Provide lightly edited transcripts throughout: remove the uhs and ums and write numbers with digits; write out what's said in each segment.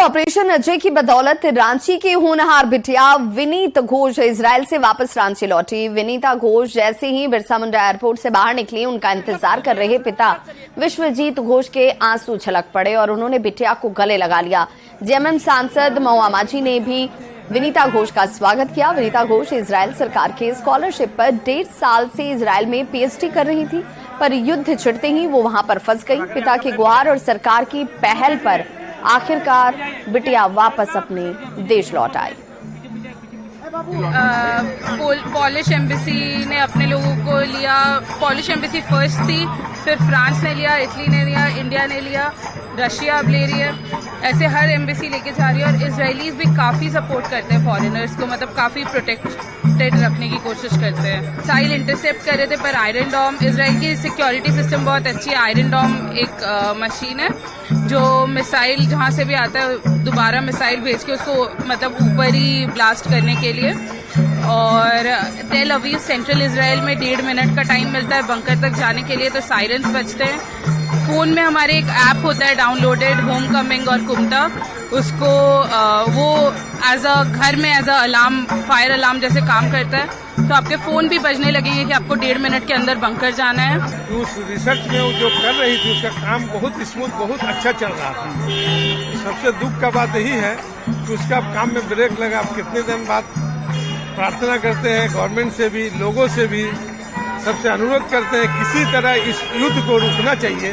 Operation Ajay की बदौलत रांची की होनहार बिटिया विनीत घोष इजराइल से वापस रांची लौटी। विनीता घोष जैसे ही बिरसा मुंडा एयरपोर्ट से बाहर निकली, उनका इंतजार कर रहे पिता विश्वजीत घोष के आंसू छलक पड़े और उन्होंने बिटिया को गले लगा लिया। जेएमएम सांसद महुआ माझी ने भी विनीता घोष का स्वागत किया। विनीता घोष इजराइल सरकार के स्कॉलरशिप पर 1.5 साल से इजराइल में पीएचडी कर रही थी, पर युद्ध छिड़ते ही वो वहां पर फंस गई। पिता की गुहार और सरकार की पहल पर आखिरकार बिटिया वापस अपने देश लौट आई। पॉलिश एम्बेसी ने अपने लोगों को लिया। पॉलिश एम्बेसी फर्स्ट थी, फिर फ्रांस ने लिया, इटली ने लिया, इंडिया ने लिया, रशिया अब ले रही है। ऐसे हर एम्बेसी लेके जा रही है और इजरायलीज भी काफी सपोर्ट करते हैं फॉरेनर्स को, मतलब काफी प्रोटेक्टेड रखने की कोशिश करते हैं। मिसाइल इंटरसेप्ट कर रहे थे, पर आयरन डॉम, इजराइल की सिक्योरिटी सिस्टम बहुत अच्छी है। आयरन डॉम एक मशीन है जो मिसाइल जहां से भी आता है दोबारा मिसाइल भेज के उसको मतलब ऊपर ही ब्लास्ट करने के लिए। और टेल अवीव सेंट्रल इजराइल में 1.5 मिनट का टाइम मिलता है बंकर तक जाने के लिए, तो सायरन्स बजते हैं। फोन में हमारे एक ऐप होता है डाउनलोडेड, होम कमिंग और कुमता, उसको वो एज अ घर में as a alarm, fire alarm जैसे काम करता है। तो आपके फोन भी बजने लगेंगे कि आपको 1.5 मिनट के अंदर बंकर जाना है। उस रिसर्च में वो जो कर रही थी उसका काम बहुत स्मूथ, बहुत अच्छा चल रहा था। सबसे दुख का बात यही है कि उसका काम में ब्रेक लगा। अब कितने दिन बाद प्रार्थना करते हैं गवर्नमेंट से भी, लोगों से भी, सबसे अनुरोध करते हैं किसी तरह इस युद्ध को रोकना चाहिए।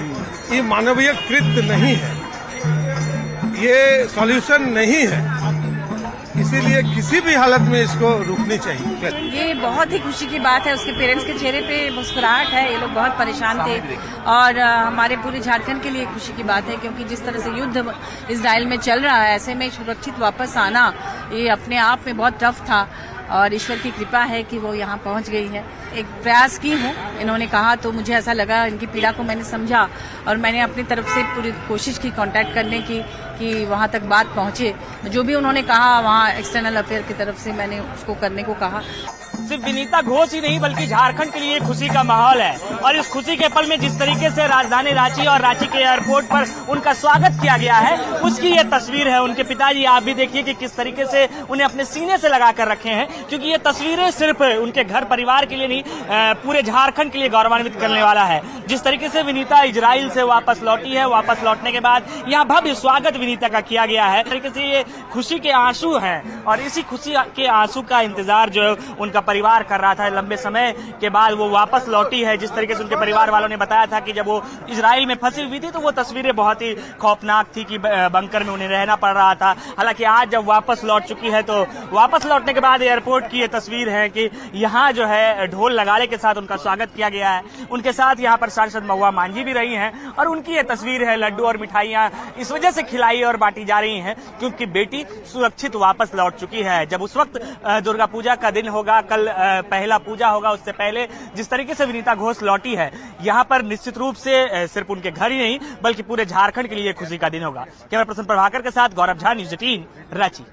ये मानवीय कृत्य नहीं है, ये सॉल्यूशन नहीं है, इसीलिए किसी भी हालत में इसको रोकनी चाहिए। ये बहुत ही खुशी की बात है। उसके पेरेंट्स के चेहरे पे मुस्कुराहट है। ये लोग बहुत परेशान थे और हमारे पूरे झारखंड के लिए खुशी की बात है, क्योंकि जिस तरह से युद्ध इजराइल में चल रहा है, ऐसे में सुरक्षित वापस आना ये अपने आप में बहुत टफ था और ईश्वर की कृपा है कि वो यहाँ पहुँच गई है। एक प्रयास की हूँ, इन्होंने कहा तो मुझे ऐसा लगा, इनकी पीड़ा को मैंने समझा और मैंने अपनी तरफ से पूरी कोशिश की कांटेक्ट करने की कि वहाँ तक बात पहुँचे। जो भी उन्होंने कहा वहाँ एक्सटर्नल अफेयर की तरफ से मैंने उसको करने को कहा। सिर्फ विनीता घोष ही नहीं बल्कि झारखंड के लिए खुशी का माहौल है और इस खुशी के पल में जिस तरीके से राजधानी रांची और रांची के एयरपोर्ट पर उनका स्वागत किया गया है, उसकी ये तस्वीर है। उनके पिताजी आप भी देखिए कि किस तरीके से उन्हें अपने सीने से लगा कर रखे हैं, क्योंकि ये तस्वीरें सिर्फ उनके घर परिवार के लिए नहीं, पूरे झारखंड के लिए गौरवान्वित करने वाला है। जिस तरीके से विनीता इजराइल से वापस लौटी है, वापस लौटने के बाद यहाँ भव्य स्वागत विनीता का किया गया है। तरीके से ये खुशी के आंसू हैं और इसी खुशी के आंसू का इंतजार जो उनका परिवार कर रहा था लंबे समय के बाद वो वापस लौटी है। जिस तरीके से उनके परिवार वालों ने बताया था कि जब वो इजराइल में फंसी हुई थी तो वो तस्वीरें बहुत ही खौफनाक थी कि बंकर में उन्हें रहना पड़ रहा था। हालांकि आज जब वापस लौट चुकी है तो वापस लौटने के बाद एयरपोर्ट की ये तस्वीर है कि यहाँ जो है ढोल नगाड़े के साथ उनका स्वागत किया गया है। उनके साथ यहाँ पर सांसद महुआ माझी भी रही हैं और उनकी ये तस्वीर है, लड्डू और मिठाइयाँ इस वजह से खिलाई और बांटी जा रही हैं क्योंकि बेटी सुरक्षित वापस लौट चुकी है। जब उस वक्त दुर्गा पूजा का दिन होगा, कल पहला पूजा होगा, उससे पहले जिस तरीके से विनीता घोष लौटी है यहाँ पर निश्चित रूप से सिर्फ उनके घर ही नहीं बल्कि पूरे झारखंड के लिए खुशी का दिन होगा। कैमरा पर्सन प्रभाकर के साथ गौरव झा, न्यूज़ 18 रांची।